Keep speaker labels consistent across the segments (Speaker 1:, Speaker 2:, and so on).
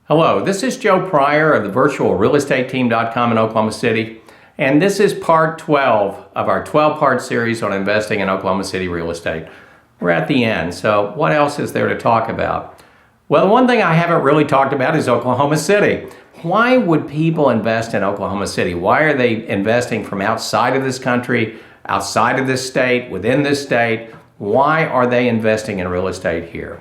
Speaker 1: Hello, this is Joe Pryor of the virtualrealestateteam.com in Oklahoma City, and this is part 12 of our 12-part series on investing in Oklahoma City real estate. We're at the end, so what else is there to talk about? Well, one thing I haven't really talked about is Oklahoma City. Why would people invest in Oklahoma City? Why are they investing from outside of this country, outside of this state, within this state? Why are they investing in real estate here?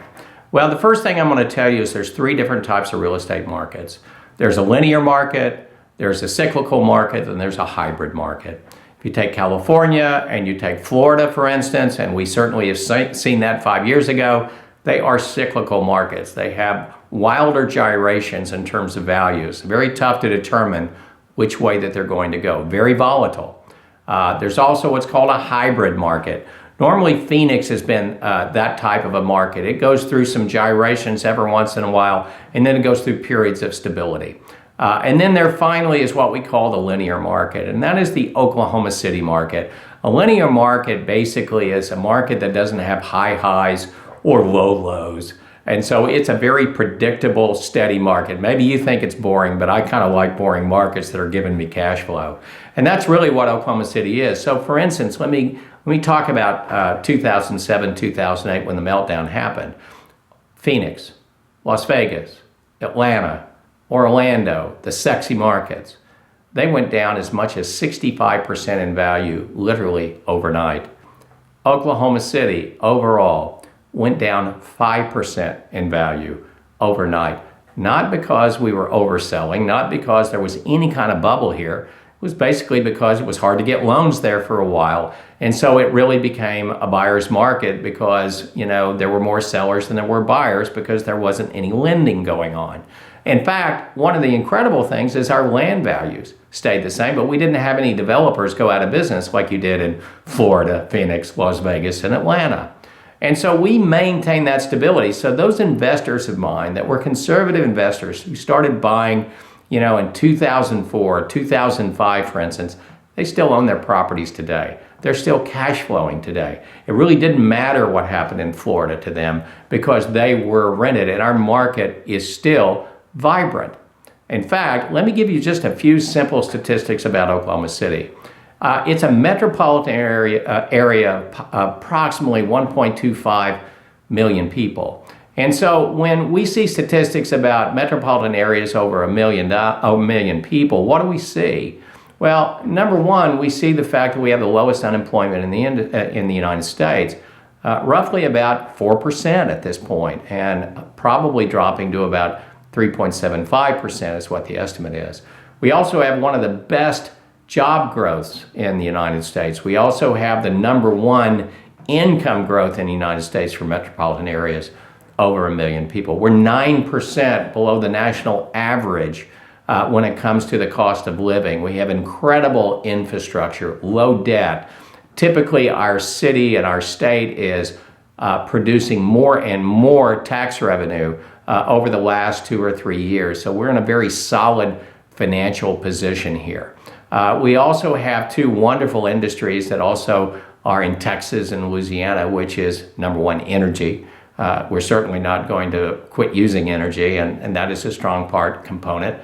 Speaker 1: Well, the first thing I'm going to tell you is there's three different types of real estate markets. There's a linear market, there's a cyclical market, and there's a hybrid market. If you take California and you take Florida, for instance, and we certainly have seen that 5 years ago, they are cyclical markets. They have wilder gyrations in terms of values. Very tough to determine which way that they're going to go. Very volatile. There's also what's called a hybrid market. Normally, Phoenix has been that type of a market. It goes through some gyrations every once in a while, and then it goes through periods of stability. And then there finally is what we call the linear market, and that is the Oklahoma City market. A linear market basically is a market that doesn't have high highs or low lows. And so it's a very predictable, steady market. Maybe you think it's boring, but I kind of like boring markets that are giving me cash flow. And that's really what Oklahoma City is. So for instance, let me talk about 2007, 2008 when the meltdown happened. Phoenix, Las Vegas, Atlanta, Orlando, the sexy markets, they went down as much as 65% in value, literally overnight. Oklahoma City overall went down 5% in value overnight. Not because we were overselling, not because there was any kind of bubble here. It was basically because it was hard to get loans there for a while. And so it really became a buyer's market because, there were more sellers than there were buyers because there wasn't any lending going on. In fact, one of the incredible things is our land values stayed the same, but we didn't have any developers go out of business like you did in Florida, Phoenix, Las Vegas, and Atlanta. And so we maintain that stability. So those investors of mine that were conservative investors who started buying, in 2004, 2005, for instance, they still own their properties today. They're still cash flowing today. It really didn't matter what happened in Florida to them because they were rented and our market is still vibrant. In fact, let me give you just a few simple statistics about Oklahoma City. It's a metropolitan area of approximately 1.25 million people. And so when we see statistics about metropolitan areas over a million people, what do we see? Well, number one, we see the fact that we have the lowest unemployment in the United States, roughly about 4% at this point, and probably dropping to about 3.75% is what the estimate is. We also have one of the best job growths in the United States. We also have the number one income growth in the United States for metropolitan areas, over a million people. We're 9% below the national average when it comes to the cost of living. We have incredible infrastructure, low debt. Typically, our city and our state is producing more and more tax revenue over the last 2 or 3 years. So we're in a very solid financial position here. We also have two wonderful industries that also are in Texas and Louisiana, which is number one, energy. We're certainly not going to quit using energy, and that is a strong component.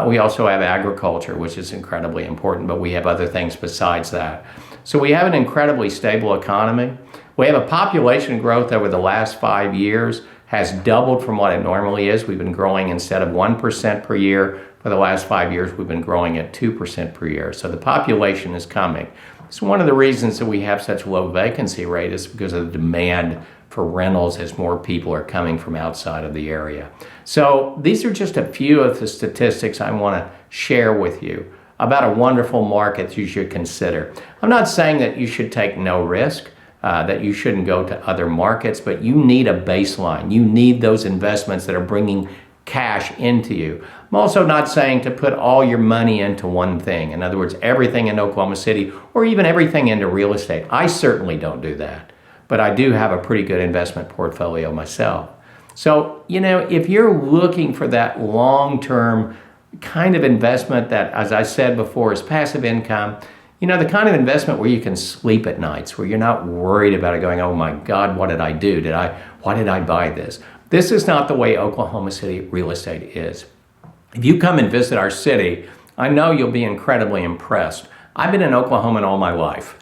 Speaker 1: We also have agriculture, which is incredibly important, but we have other things besides that. So we have an incredibly stable economy. We have a population growth over the last 5 years has doubled from what it normally is. We've been growing instead of 1% per year. For the last 5 years, we've been growing at 2% per year. So the population is coming. So one of the reasons that we have such low vacancy rate is because of the demand for rentals as more people are coming from outside of the area. So these are just a few of the statistics I want to share with you about a wonderful market you should consider. I'm not saying that you should take no risk, that you shouldn't go to other markets, but you need a baseline. You need those investments that are bringing cash into you. I'm also not saying to put all your money into one thing. In other words, everything in Oklahoma City or even everything into real estate. I certainly don't do that, but I do have a pretty good investment portfolio myself. So, if you're looking for that long-term kind of investment that, as I said before, is passive income, the kind of investment where you can sleep at nights, where you're not worried about it going, oh my God, what did I do? Why did I buy this? This is not the way Oklahoma City real estate is. If you come and visit our city, I know you'll be incredibly impressed. I've been an Oklahoman all my life.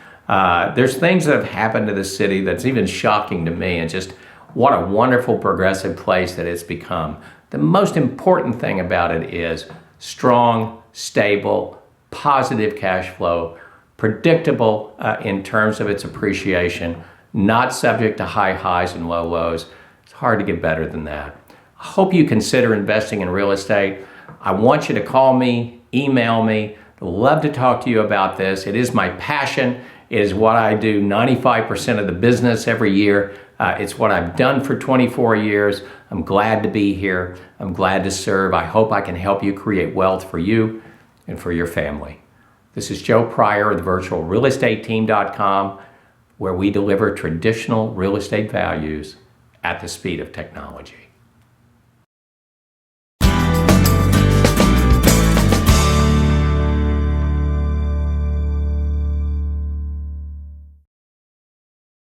Speaker 1: There's things that have happened to this city that's even shocking to me, and just what a wonderful progressive place that it's become. The most important thing about it is strong, stable, positive cash flow, predictable in terms of its appreciation, not subject to high highs and low lows. It's hard to get better than that. I hope you consider investing in real estate. I want you to call me, email me. I'd love to talk to you about this. It is my passion. It is what I do 95% of the business every year. It's what I've done for 24 years. I'm glad to be here. I'm glad to serve. I hope I can help you create wealth for you and for your family. This is Joe Pryor of the virtualrealestateteam.com, where we deliver traditional real estate values at the speed of technology.